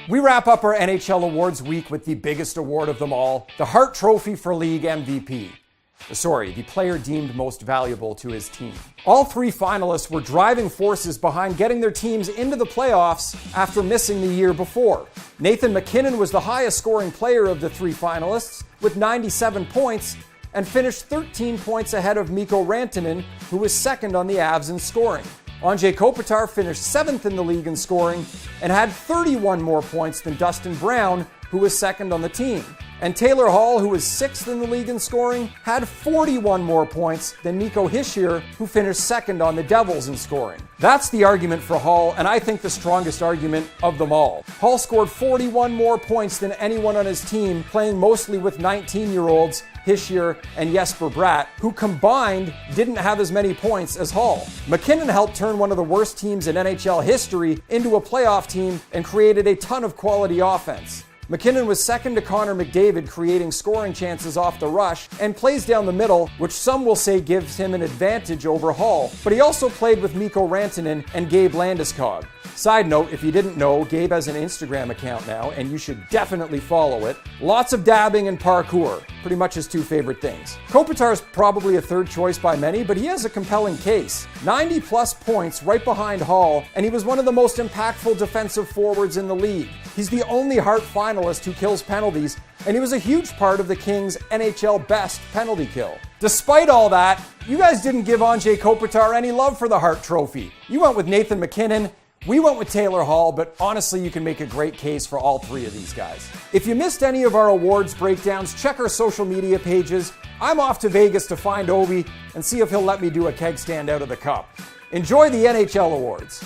We wrap up our NHL Awards week with the biggest award of them all, the Hart Trophy for League MVP. The player deemed most valuable to his team. All three finalists were driving forces behind getting their teams into the playoffs after missing the year before. Nathan MacKinnon was the highest scoring player of the three finalists with 97 points and finished 13 points ahead of Mikko Rantanen, who was second on the Avs in scoring. Anze Kopitar finished 7th in the league in scoring and had 31 more points than Dustin Brown, who was second on the team. And Taylor Hall, who was 6th in the league in scoring, had 41 more points than Nico Hischier, who finished second on the Devils in scoring. That's the argument for Hall, and I think the strongest argument of them all. Hall scored 41 more points than anyone on his team, playing mostly with 19-year-olds, Hischier and Jesper Bratt, who combined didn't have as many points as Hall. MacKinnon helped turn one of the worst teams in NHL history into a playoff team and created a ton of quality offense. MacKinnon was second to Connor McDavid, creating scoring chances off the rush, and plays down the middle, which some will say gives him an advantage over Hall. But he also played with Mikko Rantanen and Gabe Landeskog. Side note, if you didn't know, Gabe has an Instagram account now, and you should definitely follow it. Lots of dabbing and parkour, pretty much his two favorite things. Kopitar is probably a third choice by many, but he has a compelling case. 90-plus points right behind Hall, and he was one of the most impactful defensive forwards in the league. He's the only Hart finalist who kills penalties, and he was a huge part of the Kings' NHL best penalty kill. Despite all that, you guys didn't give Anze Kopitar any love for the Hart Trophy. You went with Nathan MacKinnon. We went with Taylor Hall, but honestly, you can make a great case for all three of these guys. If you missed any of our awards breakdowns, check our social media pages. I'm off to Vegas to find Ovi and see if he'll let me do a keg stand out of the cup. Enjoy the NHL Awards.